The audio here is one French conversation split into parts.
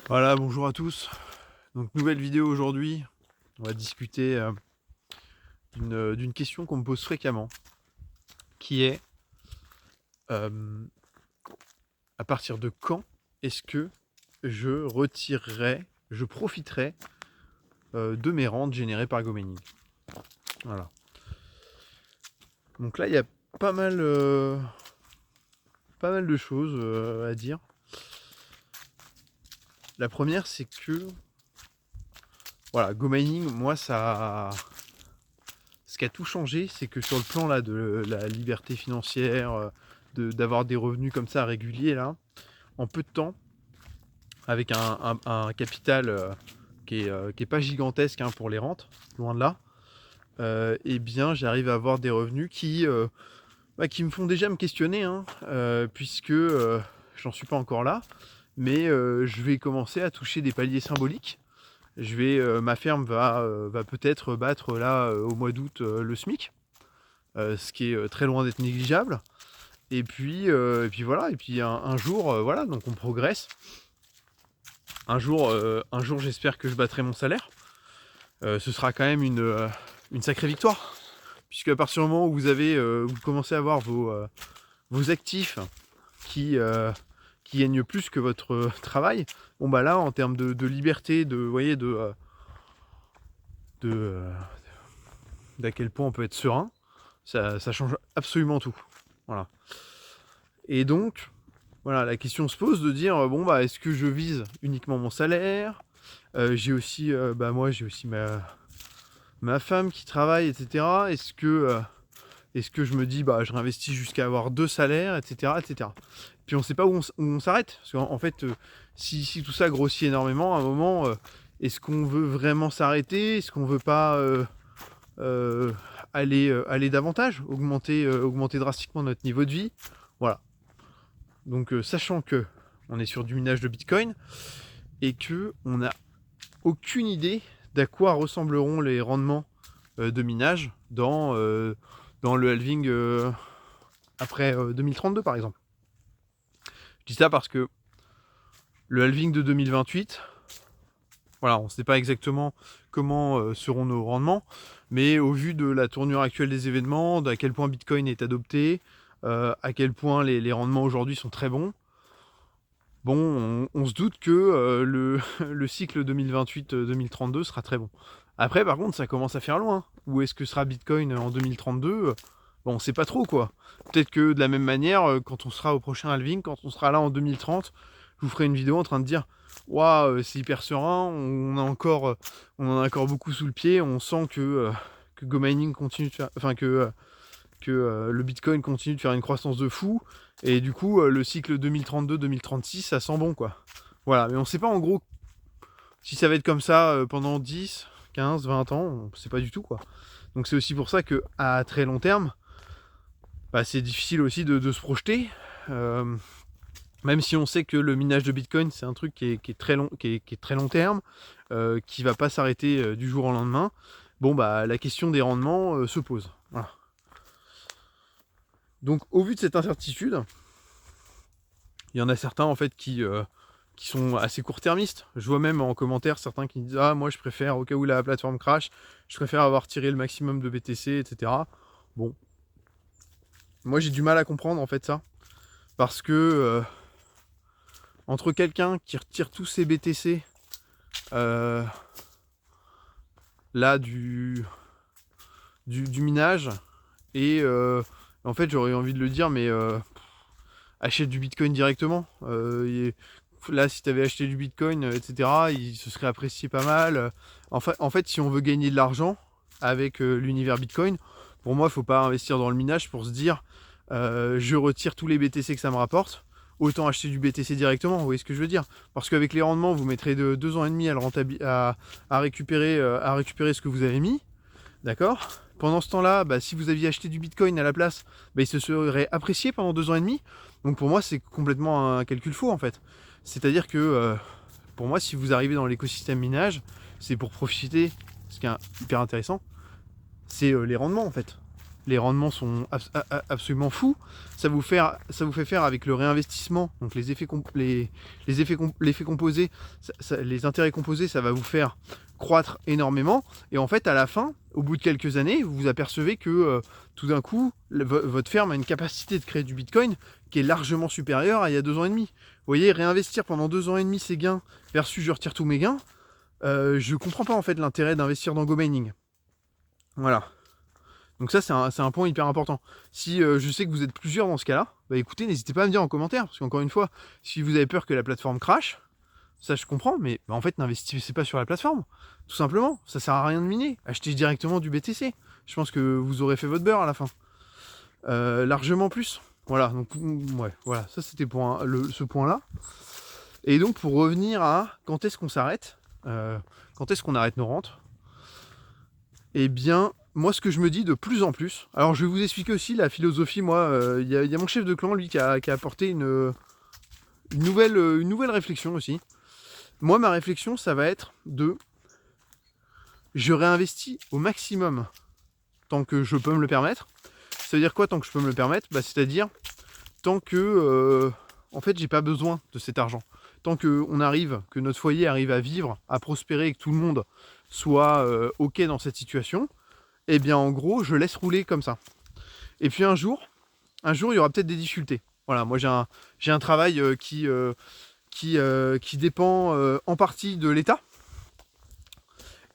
Voilà, bonjour à tous. Donc nouvelle vidéo aujourd'hui. On va discuter d'une question qu'on me pose fréquemment, qui est euh, à partir de quand est-ce que je profiterai de mes rentes générées par GoMining. Voilà. Donc là, il y a pas mal, pas mal de choses à dire. La première, c'est que voilà, GoMining, moi, ce qui a tout changé, c'est que sur le plan là de la liberté financière, d'avoir des revenus comme ça réguliers là, en peu de temps, avec un capital qui est pas gigantesque hein, pour les rentes, loin de là, eh bien j'arrive à avoir des revenus qui me font déjà me questionner, hein, puisque j'en suis pas encore là, mais je vais commencer à toucher des paliers symboliques. Ma ferme va peut-être battre là au mois d'août le SMIC, ce qui est très loin d'être négligeable. Et puis voilà, et puis un jour, voilà, donc on progresse. Un jour j'espère que je battrai mon salaire. Ce sera quand même une sacrée victoire. Puisque à partir du moment où vous commencez à avoir vos actifs qui gagnent plus que votre travail, bon bah là, en termes de liberté, de, vous voyez, de, euh, d'à quel point on peut être serein, ça change absolument tout. Voilà. Et donc, voilà, la question se pose de dire bon bah est-ce que je vise uniquement mon salaire. J'ai aussi j'ai aussi ma femme qui travaille, etc. Est-ce que je me dis bah je réinvestis jusqu'à avoir deux salaires, etc. etc. Puis on sait pas où on s'arrête. Parce qu'en fait, si tout ça grossit énormément, à un moment, est-ce qu'on veut vraiment s'arrêter? Est-ce qu'on veut pas euh, aller davantage, augmenter drastiquement notre niveau de vie? Voilà. Donc sachant que on est sur du minage de Bitcoin et que on n'a aucune idée d'à quoi ressembleront les rendements de minage dans le halving après 2032 par exemple. Je dis ça parce que le halving de 2028, voilà, on ne sait pas exactement comment seront nos rendements, mais au vu de la tournure actuelle des événements, d'à quel point Bitcoin est adopté, à quel point les rendements aujourd'hui sont très bons, bon, on se doute que le cycle 2028-2032 sera très bon. Après, par contre, ça commence à faire loin. Où est-ce que sera Bitcoin en 2032? Bon, on sait pas trop, quoi. Peut-être que de la même manière, quand on sera au prochain halving, quand on sera là en 2030, je vous ferai une vidéo en train de dire waouh, c'est hyper serein, on en a encore beaucoup sous le pied, on sent que GoMining continue de faire. Enfin, que le Bitcoin continue de faire une croissance de fou. Et du coup, le cycle 2032-2036, ça sent bon, quoi. Voilà, mais on sait pas en gros si ça va être comme ça pendant 10, 15, 20 ans, on sait pas du tout, quoi. Donc c'est aussi pour ça que à très long terme, bah, c'est difficile aussi de se projeter. Euh, Même si on sait que le minage de Bitcoin, c'est un truc qui est très long, qui est très long terme, qui va pas s'arrêter du jour au lendemain. Bon, bah, la question des rendements se pose. Voilà. Donc, au vu de cette incertitude, il y en a certains en fait qui sont assez court-termistes. Je vois même en commentaire certains qui disent ah moi je préfère au cas où la plateforme crash, je préfère avoir tiré le maximum de BTC, etc. Bon, moi j'ai du mal à comprendre en fait ça parce que entre quelqu'un qui retire tous ses BTC euh, là du minage et en fait j'aurais envie de le dire mais achète du Bitcoin directement. Là, si tu avais acheté du Bitcoin, etc., il se serait apprécié pas mal. En fait, si on veut gagner de l'argent avec l'univers Bitcoin, pour moi, il ne faut pas investir dans le minage pour se dire je retire tous les BTC que ça me rapporte. Autant acheter du BTC directement, vous voyez ce que je veux dire? Parce qu'avec les rendements, vous mettrez de 2 ans et demi à récupérer ce que vous avez mis. D'accord? Pendant ce temps-là, bah, si vous aviez acheté du Bitcoin à la place, bah, il se serait apprécié pendant 2 ans et demi. Donc pour moi, c'est complètement un calcul faux en fait. C'est-à-dire que pour moi, si vous arrivez dans l'écosystème minage, c'est pour profiter. Ce qui est hyper intéressant, c'est les rendements en fait. les rendements sont absolument fous. Ça vous fait faire avec le réinvestissement, donc l'effet composé, les intérêts composés, ça va vous faire croître énormément. Et en fait, à la fin, au bout de quelques années, vous vous apercevez que tout d'un coup, votre ferme a une capacité de créer du Bitcoin qui est largement supérieure à il y a 2 ans et demi. Vous voyez, réinvestir pendant 2 ans et demi ces gains versus je retire tous mes gains, je comprends pas en fait l'intérêt d'investir dans GoMining. Voilà. Donc ça, c'est un point hyper important. Si je sais que vous êtes plusieurs dans ce cas-là, bah écoutez, n'hésitez pas à me dire en commentaire, parce qu'encore une fois, si vous avez peur que la plateforme crache, ça je comprends, mais en fait, n'investissez pas sur la plateforme, tout simplement. Ça sert à rien de miner. Achetez directement du BTC. Je pense que vous aurez fait votre beurre à la fin. Largement plus. Voilà, donc ouais, voilà, ça c'était pour ce point-là. Et donc pour revenir à quand est-ce qu'on s'arrête, quand est-ce qu'on arrête nos rentes, eh bien, moi ce que je me dis de plus en plus, alors je vais vous expliquer aussi la philosophie, moi, il y a mon chef de clan, lui, qui a apporté une nouvelle réflexion aussi. Moi, ma réflexion, ça va être je réinvestis au maximum tant que je peux me le permettre. Ça veut dire quoi tant que je peux me le permettre? Bah, c'est-à-dire tant que en fait j'ai pas besoin de cet argent. Tant que notre foyer arrive à vivre, à prospérer et que tout le monde soit ok dans cette situation, eh bien en gros je laisse rouler comme ça. Et puis un jour il y aura peut-être des difficultés. Voilà, moi j'ai un travail qui dépend en partie de l'État.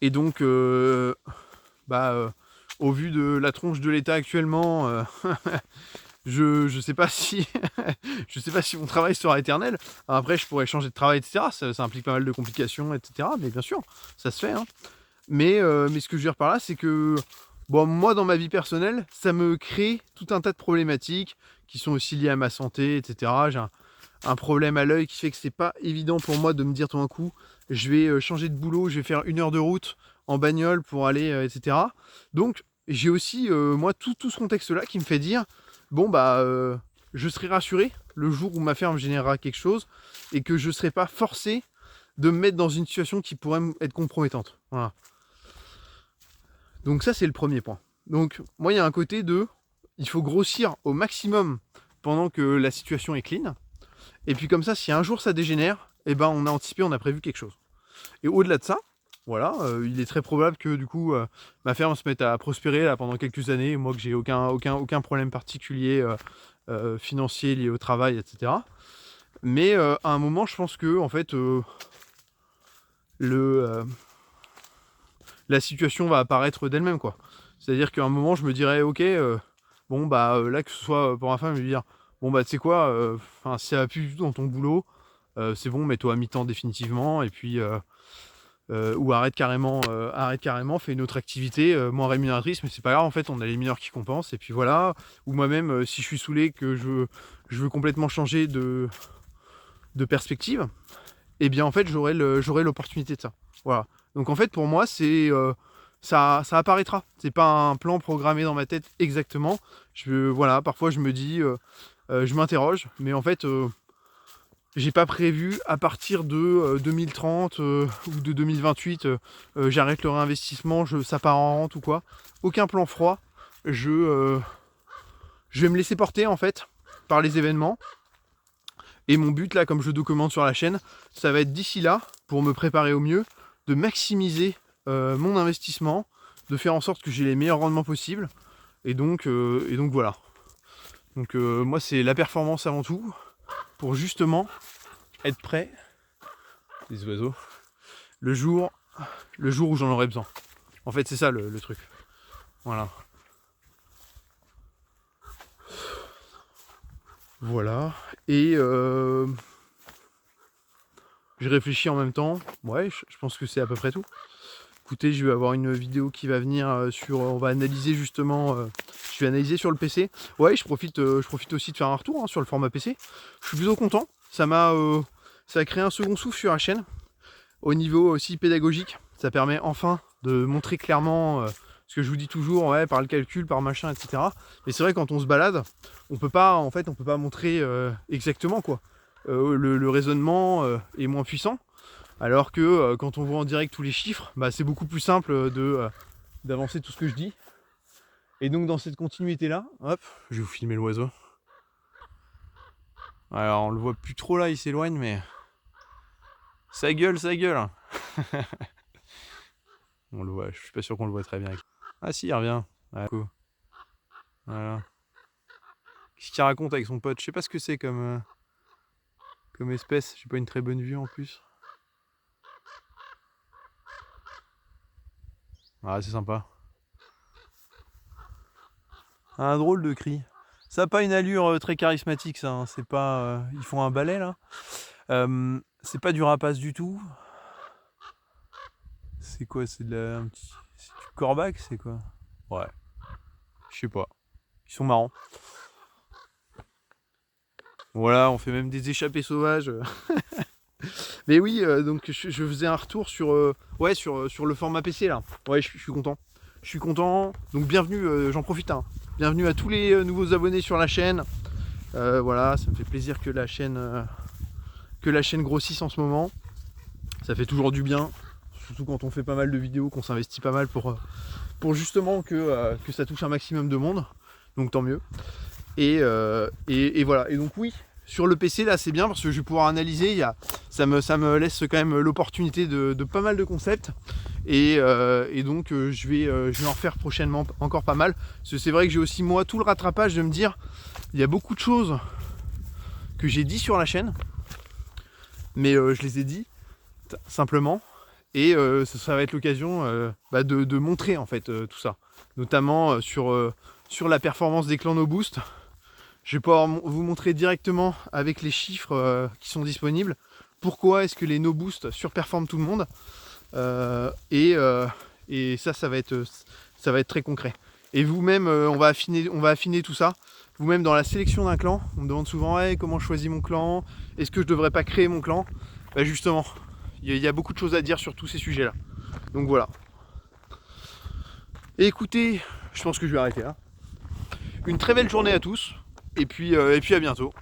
Et donc au vu de la tronche de l'État actuellement, je sais pas si je sais pas si mon travail sera éternel. Après, je pourrais changer de travail, etc. Ça implique pas mal de complications, etc. Mais bien sûr, ça se fait. Hein. Mais ce que je veux dire par là, c'est que bon, moi, dans ma vie personnelle, ça me crée tout un tas de problématiques qui sont aussi liées à ma santé, etc. J'ai un problème à l'œil qui fait que c'est pas évident pour moi de me dire tout d'un coup, je vais changer de boulot, je vais faire 1 heure de route en bagnole pour aller, etc. Donc, j'ai aussi, moi, tout ce contexte-là qui me fait dire, bon, bah, je serai rassuré le jour où ma ferme générera quelque chose et que je ne serai pas forcé de me mettre dans une situation qui pourrait être compromettante. Voilà. Donc ça, c'est le premier point. Donc, moi, il y a un côté il faut grossir au maximum pendant que la situation est clean. Et puis comme ça, si un jour ça dégénère, eh ben, on a anticipé, on a prévu quelque chose. Et au-delà de ça, voilà, il est très probable que du coup ma ferme se mette à prospérer là, pendant quelques années, moi que j'ai aucun problème particulier financier lié au travail, etc. Mais à un moment, je pense que en fait la situation va apparaître d'elle-même, quoi. C'est-à-dire qu'à un moment, je me dirais, ok, bon bah là que ce soit pour ma femme, je vais dire, bon bah tu sais quoi, si ça va plus du tout dans ton boulot, c'est bon, mets-toi à mi-temps définitivement, et puis ou arrête carrément, fais une autre activité moins rémunératrice, mais c'est pas grave, en fait, on a les mineurs qui compensent, et puis voilà. Ou moi-même, si je suis saoulé, que je veux complètement changer de perspective, et bien en fait, j'aurai l'opportunité de ça. Voilà. Donc en fait, pour moi, ça apparaîtra. C'est pas un plan programmé dans ma tête exactement. Voilà, parfois je me dis, je m'interroge, mais en fait, j'ai pas prévu à partir de 2030 ou de 2028, j'arrête le réinvestissement, ça part en rente ou quoi. Aucun plan froid. Je vais me laisser porter en fait par les événements. Et mon but là, comme je documente sur la chaîne, ça va être d'ici là, pour me préparer au mieux, de maximiser mon investissement, de faire en sorte que j'ai les meilleurs rendements possibles. Et donc voilà. Donc moi c'est la performance avant tout, pour justement être prêt, les oiseaux, le jour où j'en aurai besoin. En fait c'est ça le truc. Voilà. Voilà. Et je réfléchis en même temps. Ouais, je pense que c'est à peu près tout. Écoutez, je vais avoir une vidéo qui va venir on va analyser justement, je vais analyser sur le PC. Ouais, je profite aussi de faire un retour sur le format PC. Je suis plutôt content. Ça a créé un second souffle sur la chaîne. Au niveau aussi pédagogique, ça permet enfin de montrer clairement ce que je vous dis toujours, ouais, par le calcul, par machin, etc. Mais c'est vrai, quand on se balade, on peut pas montrer exactement quoi. Le raisonnement est moins puissant. Alors que quand on voit en direct tous les chiffres, bah, c'est beaucoup plus simple d'avancer tout ce que je dis. Et donc dans cette continuité là, hop, je vais vous filmer l'oiseau. Alors on le voit plus trop là, il s'éloigne, mais ça gueule, ça gueule. On le voit, je suis pas sûr qu'on le voit très bien. Ah si, il revient. Ah, cool. Voilà. Qu'est-ce qu'il raconte avec son pote? Je sais pas ce que c'est comme espèce. J'ai pas une très bonne vue en plus. Ah, c'est sympa. Un drôle de cri. Ça n'a pas une allure très charismatique, ça. Hein. C'est pas. Ils font un balai là. C'est pas du rapace du tout. C'est quoi? C'est c'est du corbac? C'est quoi? Ouais. Je sais pas. Ils sont marrants. Voilà, on fait même des échappées sauvages. Mais oui, donc je faisais un retour sur, ouais, sur le format PC là. Ouais, je suis content. Je suis content. Donc bienvenue, j'en profite. Hein. Bienvenue à tous les nouveaux abonnés sur la chaîne. Voilà, ça me fait plaisir que la chaîne grossisse en ce moment. Ça fait toujours du bien. Surtout quand on fait pas mal de vidéos, qu'on s'investit pas mal pour justement que ça touche un maximum de monde. Donc tant mieux. Et voilà. Et donc oui, sur le PC là c'est bien parce que je vais pouvoir analyser. Ça me laisse quand même l'opportunité de pas mal de concepts. Et donc je vais en refaire prochainement encore pas mal. Parce que c'est vrai que j'ai aussi moi tout le rattrapage de me dire il y a beaucoup de choses que j'ai dit sur la chaîne. Mais je les ai dit simplement. Et ça va être l'occasion de montrer en fait tout ça. Notamment sur la performance des clans No Boost. Je vais pouvoir vous montrer directement avec les chiffres qui sont disponibles pourquoi est-ce que les No Boost surperforment tout le monde. Et ça va être très concret. Et vous-même, on va affiner tout ça. Vous-même dans la sélection d'un clan, on me demande souvent hey, comment je choisis mon clan, est-ce que je devrais pas créer mon clan? Bah justement, il y a beaucoup de choses à dire sur tous ces sujets-là. Donc voilà. Et écoutez, je pense que je vais arrêter là. Une très belle journée à tous, et puis à bientôt.